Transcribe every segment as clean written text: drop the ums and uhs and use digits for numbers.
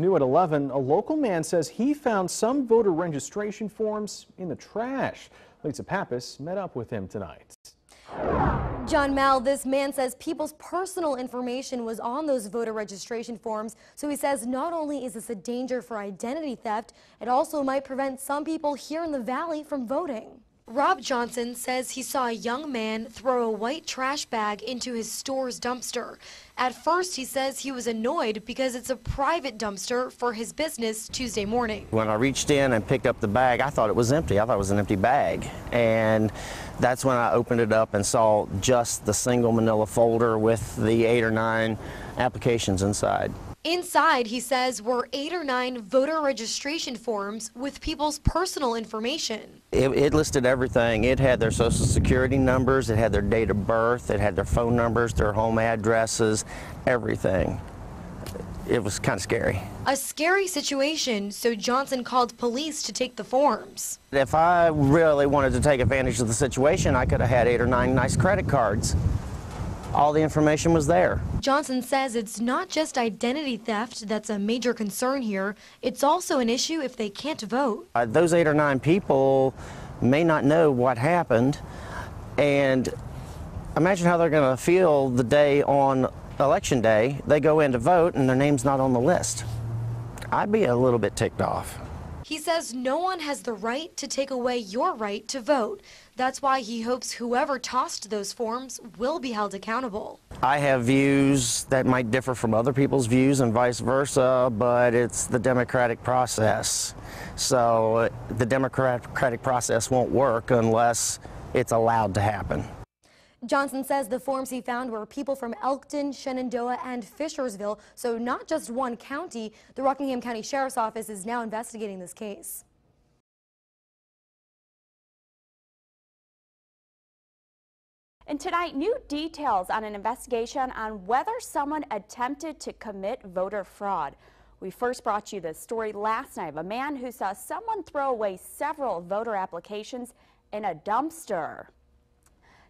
New at 11, a local man says he found some voter registration forms in the trash. Lisa Pappas met up with him tonight. John Mal, this man says people's personal information was on those voter registration forms. So he says not only is this a danger for identity theft, it also might prevent some people here in the valley from voting. Rob Johnson says he saw a young man throw a white trash bag into his store's dumpster. At first, he says he was annoyed because it's a private dumpster for his business Tuesday morning. When I reached in and picked up the bag, I thought it was empty. I thought it was an empty bag. And that's when I opened it up and saw just the single manila folder with the 8 or 9 applications inside. Inside, he says, were 8 or 9 voter registration forms with people's personal information. It listed everything. It had their social security numbers, it had their date of birth, it had their phone numbers, their home addresses, everything. It was kind of scary. A scary situation, so Johnson called police to take the forms. If I really wanted to take advantage of the situation, I could have had 8 or 9 nice credit cards. All the information was there. Johnson says it's not just identity theft that's a major concern here. It's also an issue if they can't vote. Those 8 or 9 people may not know what happened, and imagine how they're going to feel the day on election day. They go in to vote and their name's not on the list. I'd be a little bit ticked off. He says no one has the right to take away your right to vote. That's why he hopes whoever tossed those forms will be held accountable. I have views that might differ from other people's views and vice versa, but it's the democratic process. So the democratic process won't work unless it's allowed to happen. Johnson says the forms he found were people from Elkton, Shenandoah, and Fishersville, so not just one county. The Rockingham County Sheriff's Office is now investigating this case. And tonight, new details on an investigation on whether someone attempted to commit voter fraud. We first brought you the story last night of a man who saw someone throw away several voter applications in a dumpster.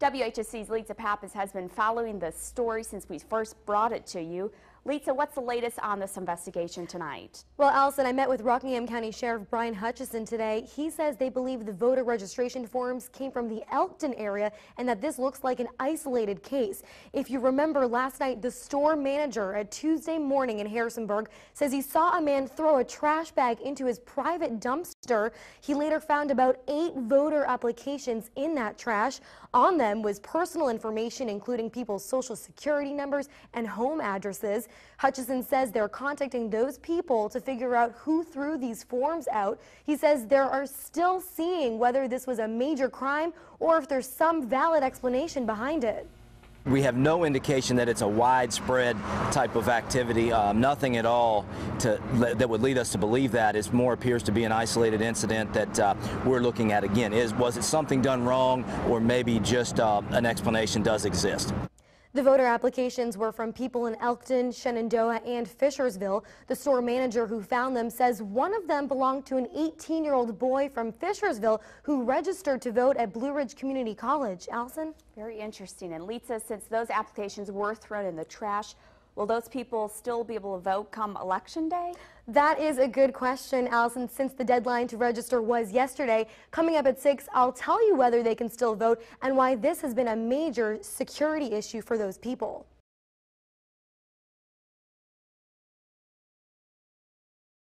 WHSV's Lisa Pappas has been following this story since we first brought it to you. Lisa, what's the latest on this investigation tonight? Well, Allison, I met with Rockingham County Sheriff Brian Hutchison today. He says they believe the voter registration forms came from the Elkton area and that this looks like an isolated case. If you remember last night, the store manager at Tuesday morning in Harrisonburg says he saw a man throw a trash bag into his private dumpster. He later found about 8 voter applications in that trash. On them was personal information, including people's social security numbers and home addresses. Hutchison says they're contacting those people to figure out who threw these forms out. He says they are still seeing whether this was a major crime or if there's some valid explanation behind it. We have no indication that it's a widespread type of activity, nothing at all that would lead us to believe that. It more appears to be an isolated incident that we're looking at again. Was it something done wrong, or maybe just an explanation does exist? The voter applications were from people in Elkton, Shenandoah, and Fishersville. The store manager who found them says one of them belonged to an 18-year-old boy from Fishersville who registered to vote at Blue Ridge Community College. Allison? Very interesting. And Lisa, since those applications were thrown in the trash, will those people still be able to vote come Election Day? That is a good question, Allison, since the deadline to register was yesterday. Coming up at 6, I'll tell you whether they can still vote and why this has been a major security issue for those people.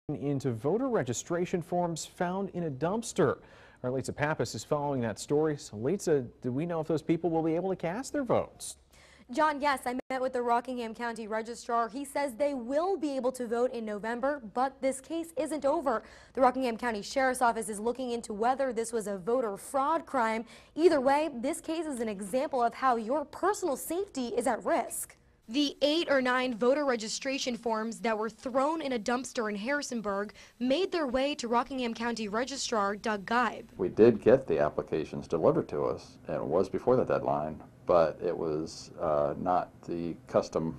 Into voter registration forms found in a dumpster. Our Lisa Pappas is following that story. So, Lisa, do we know if those people will be able to cast their votes? John, yes, I met with the Rockingham County Registrar. He says they will be able to vote in November, but this case isn't over. The Rockingham County Sheriff's Office is looking into whether this was a voter fraud crime. Either way, this case is an example of how your personal safety is at risk. The 8 or 9 voter registration forms that were thrown in a dumpster in Harrisonburg made their way to Rockingham County Registrar Doug Geib. We did get the applications delivered to us, and it was before the deadline, but it was not the custom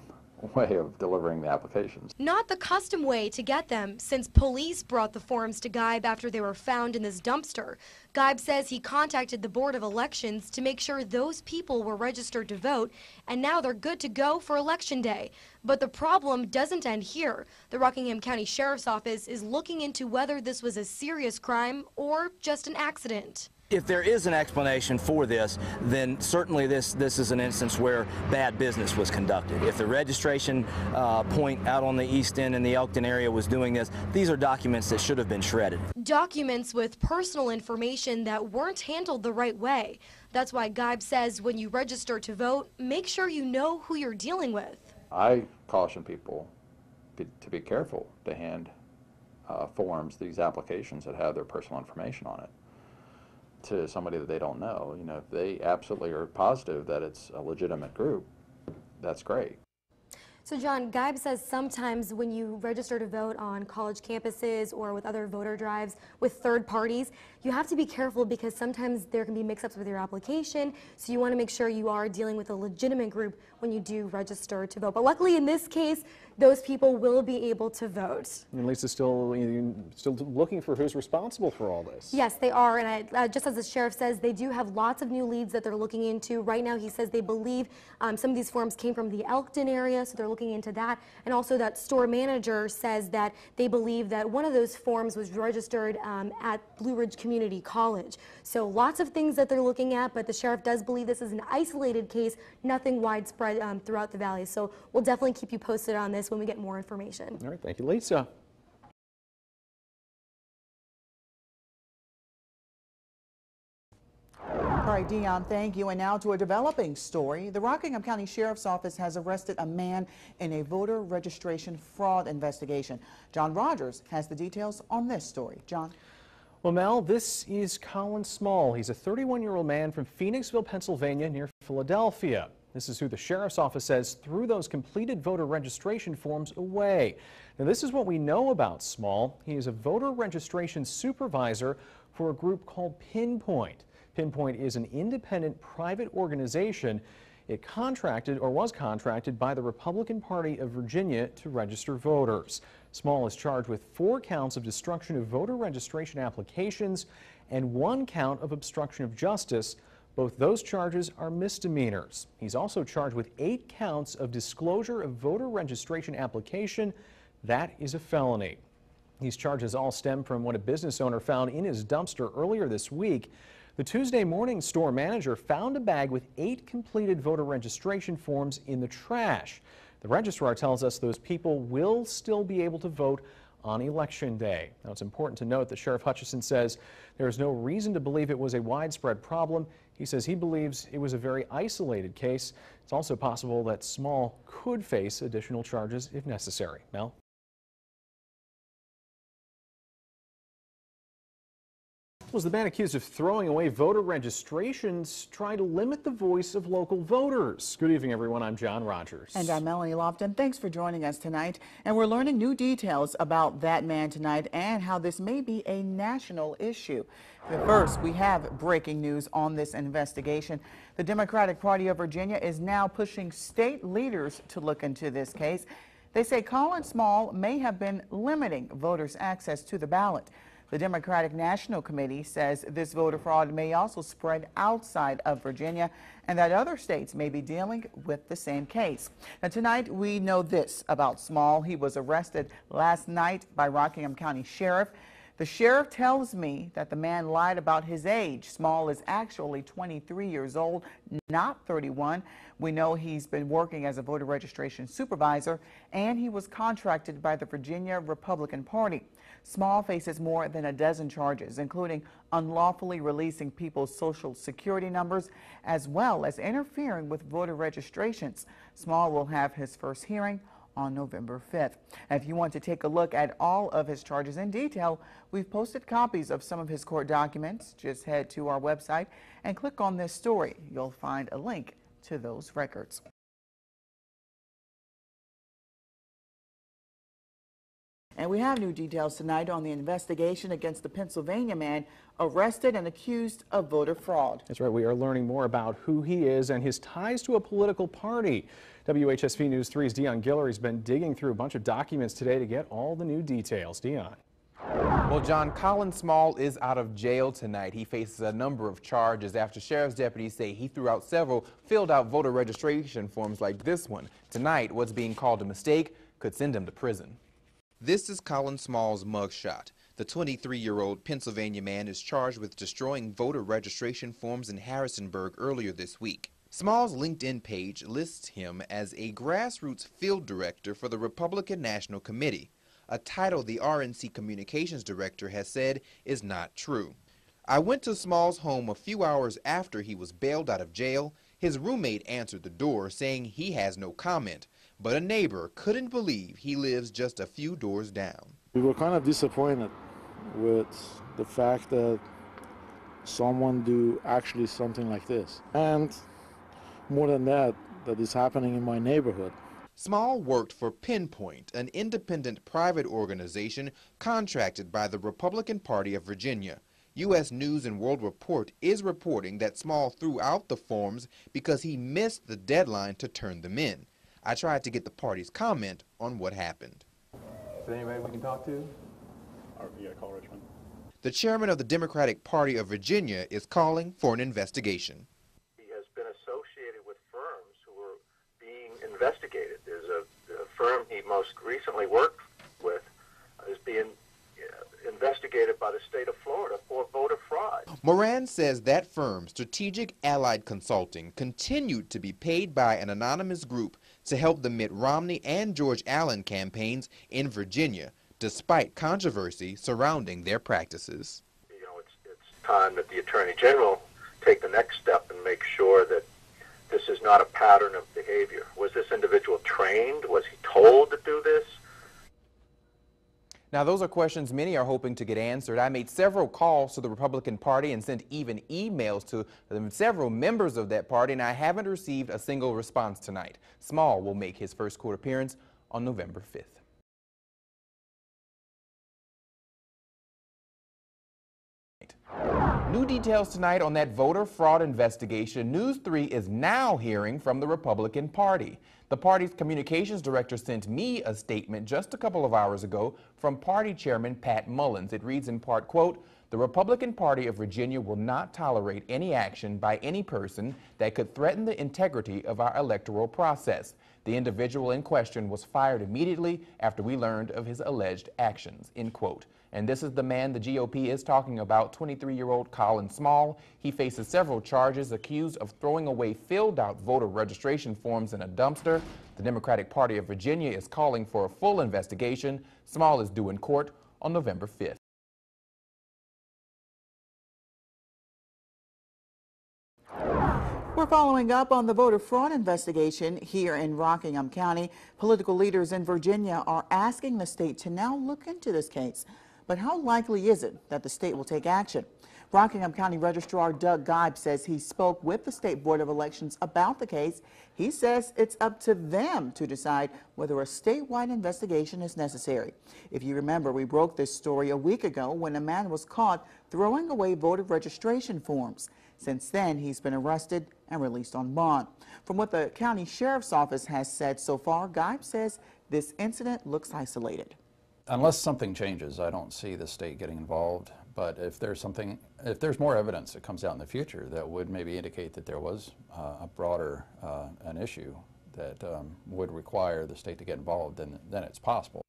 way of delivering the applications. Not the custom way to get them, since police brought the forms to Geib after they were found in this dumpster. Geib says he contacted the Board of Elections to make sure those people were registered to vote, and now they're good to go for Election Day. But the problem doesn't end here. The Rockingham County Sheriff's Office is looking into whether this was a serious crime or just an accident. If there is an explanation for this, then certainly this is an instance where bad business was conducted. If the registration point out on the East End in the Elkton area was doing this, these are documents that should have been shredded. Documents with personal information that weren't handled the right way. That's why Geib says when you register to vote, make sure you know who you're dealing with. I caution people to be careful to hand forms, these applications that have their personal information on it, to somebody that they don't know. You know, if they absolutely are positive that it's a legitimate group, that's great. So John, Geib says sometimes when you register to vote on college campuses or with other voter drives with third parties, you have to be careful because sometimes there can be mix-ups with your application, so you want to make sure you are dealing with a legitimate group when you do register to vote. But luckily in this case, those people will be able to vote. And Lisa's still looking for who's responsible for all this. Yes, they are, and just as the sheriff says, they do have lots of new leads that they're looking into. Right now, he says they believe some of these forms came from the Elkton area, so they're looking into that. And also that store manager says that they believe that one of those forms was registered at Blue Ridge Community College. So lots of things that they're looking at, but the sheriff does believe this is an isolated case, nothing widespread throughout the valley. So we'll definitely keep you posted on this when we get more information. All right, thank you, Lisa. All right, Dion, thank you. And now to a developing story. The Rockingham County Sheriff's Office has arrested a man in a voter registration fraud investigation. John Rogers has the details on this story. John. Well, Mel, this is Colin Small. He's a 31-year-old man from Phoenixville, Pennsylvania, near Philadelphia. This is who the Sheriff's Office says threw those completed voter registration forms away. Now, this is what we know about Small. He is a voter registration supervisor for a group called Pinpoint. Pinpoint is an independent private organization. It was contracted by the Republican Party of Virginia to register voters. Small is charged with 4 counts of destruction of voter registration applications and 1 count of obstruction of justice. Both those charges are misdemeanors. He's also charged with 8 counts of disclosure of voter registration application. That is a felony. These charges all stem from what a business owner found in his dumpster earlier this week. The Tuesday morning store manager found a bag with 8 completed voter registration forms in the trash. The registrar tells us those people will still be able to vote on Election Day. Now, it's important to note that Sheriff Hutchison says there is no reason to believe it was a widespread problem. He says he believes it was a very isolated case. It's also possible that Small could face additional charges if necessary. Mel? Was the man accused of throwing away voter registrations trying to limit the voice of local voters? Good evening, everyone. I'm John Rogers. And I'm Melanie Lofton. Thanks for joining us tonight. And we're learning new details about that man tonight and how this may be a national issue. But first, we have breaking news on this investigation. The Democratic Party of Virginia is now pushing state leaders to look into this case. They say Colin Small may have been limiting voters' access to the ballot. The Democratic National Committee says this voter fraud may also spread outside of Virginia and that other states may be dealing with the same case. Now, tonight we know this about Small. He was arrested last night by Rockingham County Sheriff. The sheriff tells me that the man lied about his age. Small is actually 23 years old, not 31. We know he's been working as a voter registration supervisor, and he was contracted by the Virginia Republican Party. Small faces more than a dozen charges, including unlawfully releasing people's social security numbers, as well as interfering with voter registrations. Small will have his first hearing on November 5th. If you want to take a look at all of his charges in detail, we've posted copies of some of his court documents. Just head to our website and click on this story. You'll find a link to those records. And we have new details tonight on the investigation against the Pennsylvania man arrested and accused of voter fraud. That's right. We are learning more about who he is and his ties to a political party. WHSV News 3's Dion Guillory's been digging through a bunch of documents today to get all the new details. Dion. Well, John, Colin Small is out of jail tonight. He faces a number of charges after sheriff's deputies say he threw out several filled-out voter registration forms like this one. Tonight, what's being called a mistake could send him to prison. This is Colin Small's mugshot. The 23-year-old Pennsylvania man is charged with destroying voter registration forms in Harrisonburg earlier this week. Small's LinkedIn page lists him as a grassroots field director for the Republican National Committee, a title the RNC communications director has said is not true. I went to Small's home a few hours after he was bailed out of jail. His roommate answered the door saying he has no comment, but a neighbor couldn't believe he lives just a few doors down. We were kind of disappointed with the fact that someone do actually something like this. And more than that, that is happening in my neighborhood. Small worked for Pinpoint, an independent private organization contracted by the Republican Party of Virginia. U.S. News and World Report is reporting that Small threw out the forms because he missed the deadline to turn them in. I tried to get the party's comment on what happened. Is there anybody we can talk to? Or you gotta call Richmond. The chairman of the Democratic Party of Virginia is calling for an investigation. He has been associated with firms who are being investigated. There's a firm he most recently worked with is being investigated by the state of Florida for voter fraud. Moran says that firm, Strategic Allied Consulting, continued to be paid by an anonymous group to help the Mitt Romney and George Allen campaigns in Virginia, despite controversy surrounding their practices. You know, it's time that the Attorney General take the next step and make sure that this is not a pattern of behavior. Was this individual trained? Was he told to do this? Now, those are questions many are hoping to get answered. I made several calls to the Republican Party and sent even emails to several members of that party, and I haven't received a single response tonight. Small will make his first court appearance on November 5th. New details tonight on that voter fraud investigation. News 3 is now hearing from the Republican Party. The party's communications director sent me a statement just a couple of hours ago from party chairman Pat Mullins. It reads in part, quote, "The Republican Party of Virginia will not tolerate any action by any person that could threaten the integrity of our electoral process. The individual in question was fired immediately after we learned of his alleged actions," end quote. And this is the man the GOP is talking about, 23-year-old Colin Small. He faces several charges, accused of throwing away filled-out voter registration forms in a dumpster. The Democratic Party of Virginia is calling for a full investigation. Small is due in court on November 5th. We're following up on the voter fraud investigation here in Rockingham County. Political leaders in Virginia are asking the state to now look into this case. But how likely is it that the state will take action? Rockingham County Registrar Doug Geib says he spoke with the State Board of Elections about the case. He says it's up to them to decide whether a statewide investigation is necessary. If you remember, we broke this story a week ago when a man was caught throwing away voter registration forms. Since then, he's been arrested and released on bond. From what the county sheriff's office has said so far, Geib says this incident looks isolated. Unless something changes, I don't see the state getting involved. But if there's more evidence that comes out in the future that would maybe indicate that there was a broader an issue that would require the state to get involved, then it's possible.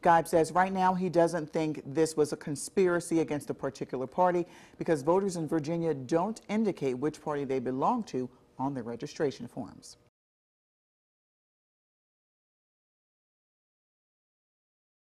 Geib says right now he doesn't think this was a conspiracy against a particular party because voters in Virginia don't indicate which party they belong to on their registration forms.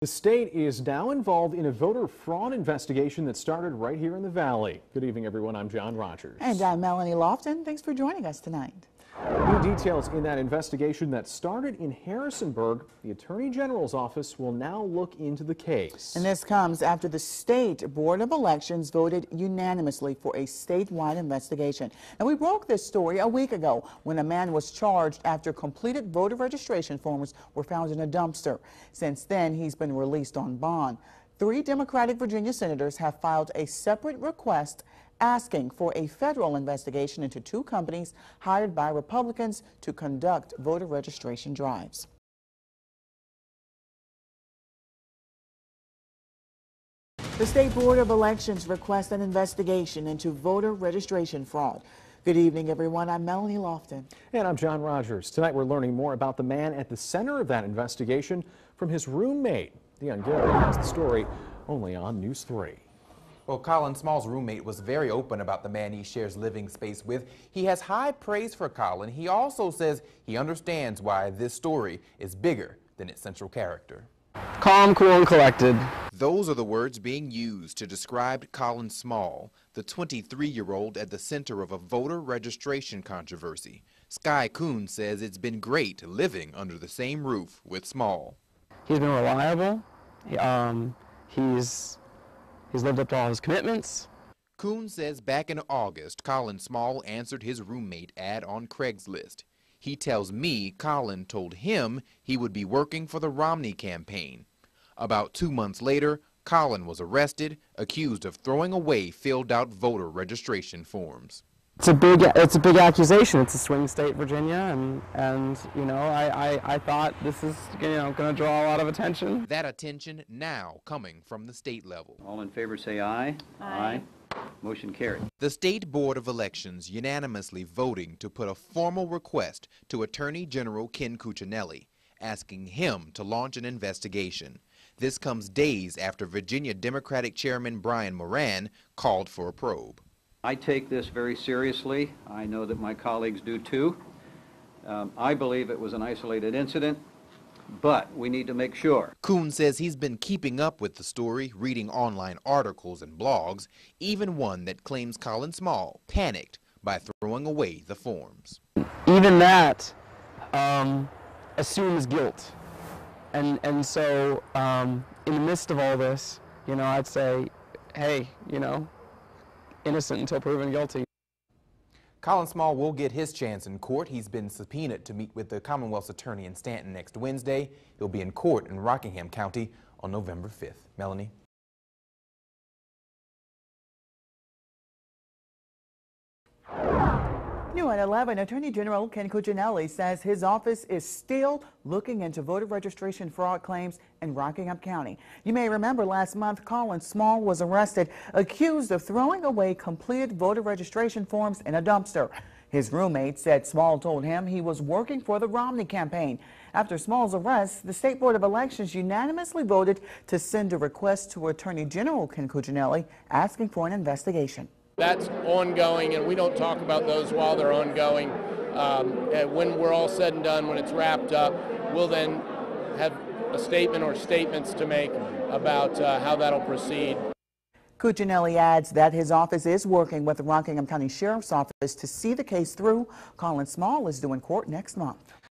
The state is now involved in a voter fraud investigation that started right here in the Valley. Good evening, everyone. I'm John Rogers. And I'm Melanie Lofton. Thanks for joining us tonight. New details in that investigation that started in Harrisonburg. The Attorney General's office will now look into the case. And this comes after the State Board of Elections voted unanimously for a statewide investigation. And we broke this story a week ago when a man was charged after completed voter registration forms were found in a dumpster. Since then, he's been released on bond. 3 Democratic Virginia senators have filed a separate request asking for a federal investigation into 2 companies hired by Republicans to conduct voter registration drives. The State Board of Elections requests an investigation into voter registration fraud. Good evening, everyone. I'm Melanie Lofton. And I'm John Rogers. Tonight we're learning more about the man at the center of that investigation from his roommate. Dion Gary has the story only on News 3. Well, Colin Small's roommate was very open about the man he shares living space with. He has high praise for Colin. He also says he understands why this story is bigger than its central character. Calm, cool, and collected. Those are the words being used to describe Colin Small, the 23-year-old at the center of a voter registration controversy. Sky Kuhn says it's been great living under the same roof with Small. He's been reliable. He's lived up to all his commitments. Kuhn says back in August, Colin Small answered his roommate ad on Craigslist. He tells me Colin told him he would be working for the Romney campaign. About 2 months later, Colin was arrested, accused of throwing away filled-out voter registration forms. It's a big accusation. It's a swing state, Virginia, and you know, I thought this is going to draw a lot of attention. That attention now coming from the state level. All in favor say aye. Aye. Motion carried. The State Board of Elections unanimously voting to put a formal request to Attorney General Ken Cuccinelli, asking him to launch an investigation. This comes days after Virginia Democratic Chairman Brian Moran called for a probe. I take this very seriously. I know that my colleagues do too. I believe it was an isolated incident, but we need to make sure. Kuhn says he's been keeping up with the story, reading online articles and blogs, even one that claims Colin Small panicked by throwing away the forms. Even that assumes guilt. And so in the midst of all this, you know, I'd say, hey, you know, innocent until proven guilty. Colin Small will get his chance in court. He's been subpoenaed to meet with the Commonwealth's attorney in Stanton next Wednesday. He'll be in court in Rockingham County on November 5th. Melanie? New at 11, Attorney General Ken Cuccinelli says his office is still looking into voter registration fraud claims in Rockingham County. You may remember last month, Colin Small was arrested, accused of throwing away completed voter registration forms in a dumpster. His roommate said Small told him he was working for the Romney campaign. After Small's arrest, the State Board of Elections unanimously voted to send a request to Attorney General Ken Cuccinelli asking for an investigation. That's ongoing, and we don't talk about those while they're ongoing. And when we're all said and done, when it's wrapped up, we'll then have a statement or statements to make about how that'll proceed. Cuccinelli adds that his office is working with the Rockingham County Sheriff's Office to see the case through. Colin Small is due in court next month.